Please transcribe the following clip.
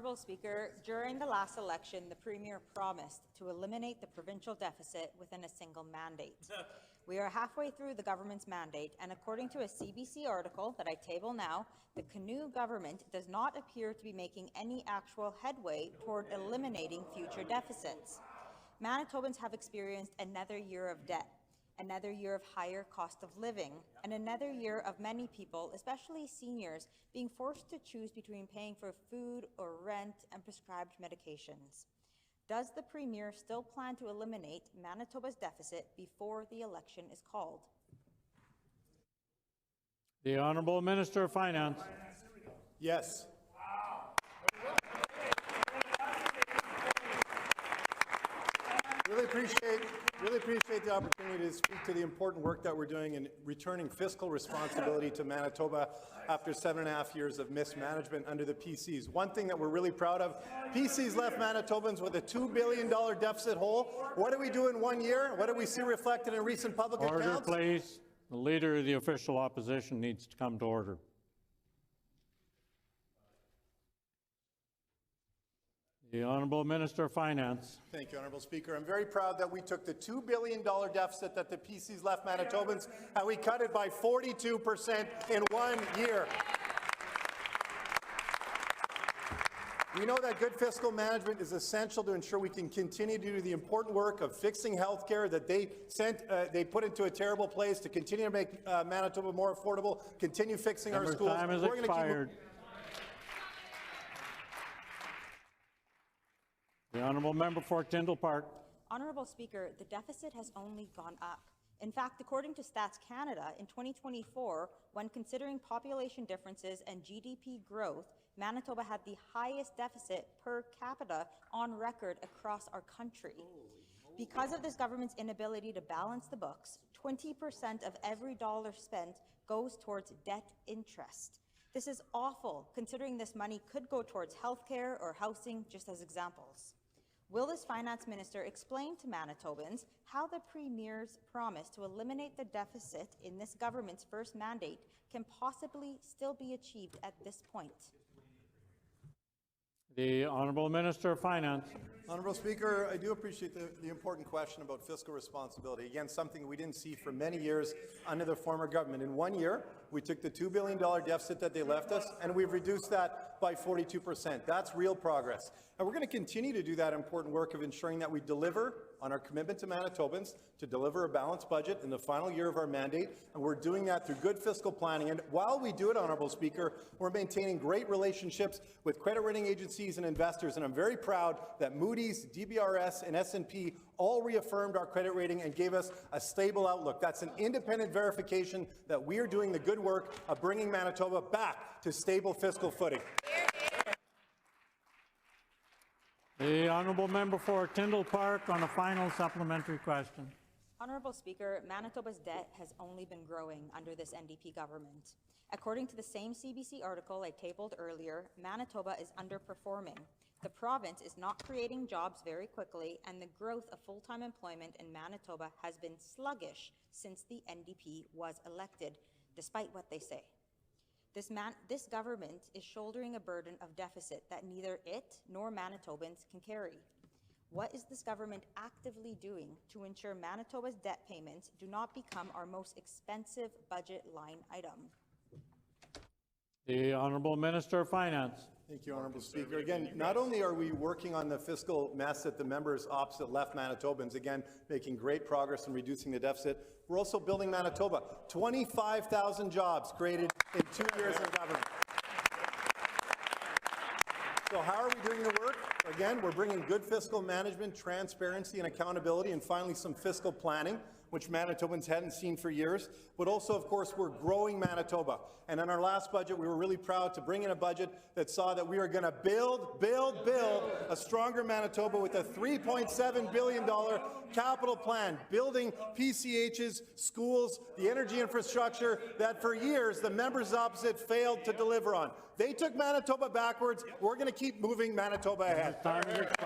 Honourable Speaker, during the last election, the Premier promised to eliminate the provincial deficit within a single mandate. We are halfway through the government's mandate, and according to a CBC article that I table now, the Canoe government does not appear to be making any actual headway toward eliminating future deficits. Manitobans have experienced another year of debt, another year of higher cost of living, and another year of many people, especially seniors, being forced to choose between paying for food or rent and prescribed medications. Does the Premier still plan to eliminate Manitoba's deficit before the election is called? The Honourable Minister of Finance. Yes. Really appreciate the opportunity to speak to the important work that we're doing in returning fiscal responsibility to Manitoba after 7.5 years of mismanagement under the PCs. One thing that we're really proud of, PCs left Manitobans with a $2 billion deficit hole. What do we do in 1 year? What do we see reflected in recent public accounts? Order, please. The Leader of the Official Opposition needs to come to order. The Honourable Minister of Finance. Thank you, Honourable Speaker. I'm very proud that we took the $2 billion deficit that the PCs left Manitobans and we cut it by 42% in 1 year. We know that good fiscal management is essential to ensure we can continue to do the important work of fixing health care that they put into a terrible place, to continue to make Manitoba more affordable, continue fixing our schools. Time has expired. The Honourable Member for Tyndall Park. Honourable Speaker, the deficit has only gone up. In fact, according to Stats Canada, in 2024, when considering population differences and GDP growth, Manitoba had the highest deficit per capita on record across our country. Because of this government's inability to balance the books, 20% of every dollar spent goes towards debt interest. This is awful, considering this money could go towards healthcare or housing, just as examples. Will this Finance Minister explain to Manitobans how the Premier's promise to eliminate the deficit in this government's first mandate can possibly still be achieved at this point? The Honourable Minister of Finance. Honourable Speaker, I do appreciate the important question about fiscal responsibility. Again, something we didn't see for many years under the former government. In 1 year, we took the $2 billion deficit that they left us, and we've reduced that by 42%. That's real progress. And we're going to continue to do that important work of ensuring that we deliver on our commitment to Manitobans to deliver a balanced budget in the final year of our mandate, and we're doing that through good fiscal planning. And while we do it, Honourable Speaker, we're maintaining great relationships with credit rating agencies and investors, and I'm very proud that Moody's, DBRS, and S&P all reaffirmed our credit rating and gave us a stable outlook. That's an independent verification that we are doing the good work of bringing Manitoba back to stable fiscal footing. The Honourable Member for Tyndall Park on a final supplementary question. Honourable Speaker, Manitoba's debt has only been growing under this NDP government. According to the same CBC article I tabled earlier, Manitoba is underperforming. The province is not creating jobs very quickly, and the growth of full-time employment in Manitoba has been sluggish since the NDP was elected, despite what they say. This government is shouldering a burden of deficit that neither it nor Manitobans can carry. What is this government actively doing to ensure Manitoba's debt payments do not become our most expensive budget line item? The Honourable Minister of Finance. Thank you, Honourable Speaker. Again, not only are we working on the fiscal mess that the members opposite left Manitobans, again, making great progress in reducing the deficit, we're also building Manitoba. 25,000 jobs created in 2 years in government. So how are we doing the work? Again, we're bringing good fiscal management, transparency and accountability, and finally some fiscal planning, which Manitobans hadn't seen for years. But also, of course, we're growing Manitoba. And in our last budget, we were really proud to bring in a budget that saw that we are going to build a stronger Manitoba with a $3.7 billion capital plan, building PCHs, schools, the energy infrastructure that for years the members opposite failed to deliver on. They took Manitoba backwards. We're going to keep moving Manitoba ahead.